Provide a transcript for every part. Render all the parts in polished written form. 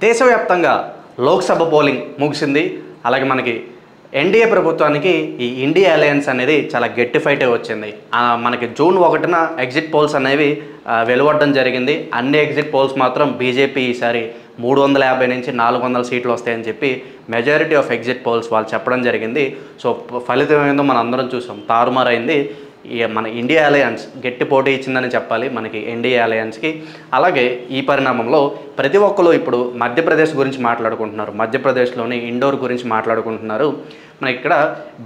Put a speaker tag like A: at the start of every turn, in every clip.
A: దేశవ్యాప్తంగా లోక్సభ పోలింగ్ ముగిసింది. అలాగే మనకి ఎన్డీఏ ప్రభుత్వానికి ఈ ఇండియా అలయన్స్ అనేది చాలా గట్టి ఫైటే వచ్చింది. మనకి జూన్ 1న ఎగ్జిట్ పోల్స్ అనేవి వెలువడడం జరిగింది. అన్ని ఎగ్జిట్ పోల్స్ మాత్రం బీజేపీ ఈసారి 350 నుంచి 400 సీట్లు వస్తాయని చెప్పి మెజారిటీ ఆఫ్ ఎగ్జిట్ పోల్స్ వాళ్ళు చెప్పడం జరిగింది. సో ఫలితం ఏందో మనం అందరం చూసాం, తారుమారైంది. మన ఇండియా అలయన్స్ గట్టి పోటీ ఇచ్చిందని చెప్పాలి మనకి ఎన్డీఏ అలయన్స్కి. అలాగే ఈ పరిణామంలో ప్రతి ఒక్కరు ఇప్పుడు మధ్యప్రదేశ్ గురించి మాట్లాడుకుంటున్నారు, మధ్యప్రదేశ్లోని ఇండోర్ గురించి మాట్లాడుకుంటున్నారు. మనకి ఇక్కడ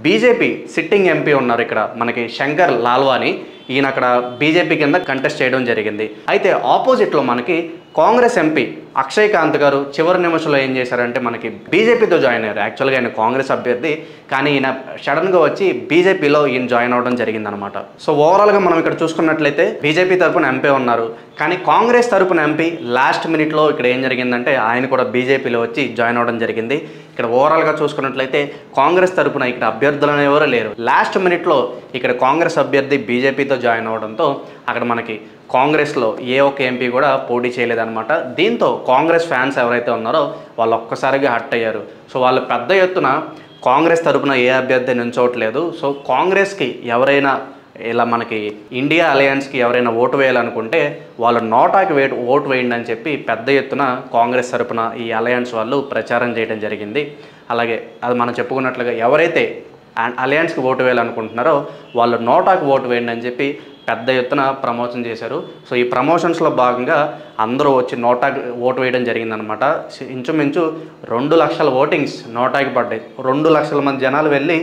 A: బీజేపీ సిట్టింగ్ ఎంపీ ఉన్నారు, ఇక్కడ మనకి శంకర్ లాల్వాని. ఈయన అక్కడ బీజేపీ కింద కంటెస్ట్ చేయడం జరిగింది. అయితే ఆపోజిట్లో మనకి కాంగ్రెస్ ఎంపీ అక్షయ్ కాంత్ గారు చివరి నిమిషంలో ఏం చేశారంటే మనకి బీజేపీతో జాయిన్ అయ్యారు. యాక్చువల్గా ఆయన కాంగ్రెస్ అభ్యర్థి, కానీ ఈయన సడన్గా వచ్చి బీజేపీలో ఈయన జాయిన్ అవ్వడం జరిగిందనమాట. సో ఓవరాల్గా మనం ఇక్కడ చూసుకున్నట్లయితే బీజేపీ తరపున ఎంపీ ఉన్నారు, కానీ కాంగ్రెస్ తరపున ఎంపీ లాస్ట్ మినిట్లో ఇక్కడ ఏం జరిగిందంటే ఆయన కూడా బీజేపీలో వచ్చి జాయిన్ అవ్వడం జరిగింది. ఇక్కడ ఓవరాల్గా చూసుకున్నట్లయితే కాంగ్రెస్ తరపున ఇక్కడ అభ్యర్థులు అనేవారు లేరు. లాస్ట్ మినిట్లో ఇక్కడ కాంగ్రెస్ అభ్యర్థి బీజేపీతో జాయిన్ అవ్వడంతో అక్కడ మనకి కాంగ్రెస్లో ఏ ఒక్క ఎంపీ కూడా పోటీ చేయలేదన్నమాట. దీంతో కాంగ్రెస్ ఫ్యాన్స్ ఎవరైతే ఉన్నారో వాళ్ళు ఒక్కసారిగా హర్ట్ అయ్యారు. సో వాళ్ళు పెద్ద ఎత్తున కాంగ్రెస్ తరపున ఏ అభ్యర్థి నిల్చోవట్లేదు. సో కాంగ్రెస్కి ఎవరైనా ఇలా మనకి ఇండియా అలయన్స్కి ఎవరైనా ఓటు వేయాలనుకుంటే వాళ్ళు నోటాకి ఓటు వేయండి అని చెప్పి పెద్ద ఎత్తున కాంగ్రెస్ తరపున ఈ అలయన్స్ వాళ్ళు ప్రచారం చేయడం జరిగింది. అలాగే అది మనం చెప్పుకున్నట్లుగా ఎవరైతే అలయన్స్కి ఓటు వేయాలనుకుంటున్నారో వాళ్ళు నోటాకి ఓటు వేయండి అని చెప్పి పెద్ద ఎత్తున ప్రమోషన్ చేశారు. సో ఈ ప్రమోషన్స్లో భాగంగా అందరూ వచ్చి నోటాకి ఓటు వేయడం జరిగిందనమాట. ఇంచుమించు 2 లక్షల ఓటింగ్స్ నోటాకి పడ్డాయి. 2 లక్షల మంది జనాలు వెళ్ళి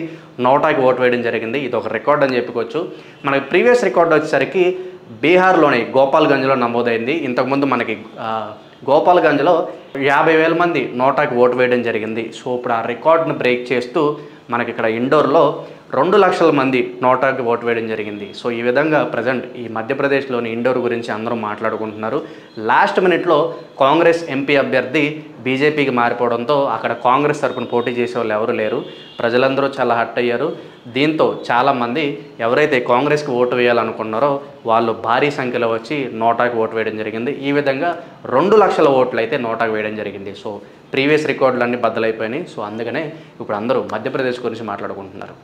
A: నోటాకి ఓటు వేయడం జరిగింది. ఇది ఒక రికార్డ్ అని చెప్పుకోవచ్చు. మనకి ప్రీవియస్ రికార్డ్ వచ్చేసరికి బీహార్లోని గోపాల్గంజ్లో నమోదైంది. ఇంతకుముందు మనకి గోపాల్గంజ్లో 50,000 మంది నోటాకి ఓటు వేయడం జరిగింది. సో ఇప్పుడు ఆ రికార్డ్ను బ్రేక్ చేస్తూ మనకి ఇక్కడ ఇండోర్లో 2 లక్షల మంది నోటాకి ఓటు వేయడం జరిగింది. సో ఈ విధంగా ప్రజెంట్ ఈ మధ్యప్రదేశ్లోని ఇండోర్ గురించి అందరూ మాట్లాడుకుంటున్నారు. లాస్ట్ మినిట్లో కాంగ్రెస్ ఎంపీ అభ్యర్థి బీజేపీకి మారిపోవడంతో అక్కడ కాంగ్రెస్ తరపున పోటీ చేసే వాళ్ళు ఎవరు లేరు. ప్రజలందరూ చాలా హర్ట్ అయ్యారు. దీంతో చాలామంది ఎవరైతే కాంగ్రెస్కి ఓటు వేయాలనుకున్నారో వాళ్ళు భారీ సంఖ్యలో వచ్చి నోటాకి ఓటు వేయడం జరిగింది. ఈ విధంగా 2 లక్షల ఓట్లు అయితే నోటాకి వేయడం జరిగింది. సో ప్రీవియస్ రికార్డులు అన్నీ బద్దలైపోయినాయి. సో అందుకనే ఇప్పుడు అందరూ మధ్యప్రదేశ్ గురించి మాట్లాడుకుంటున్నారు.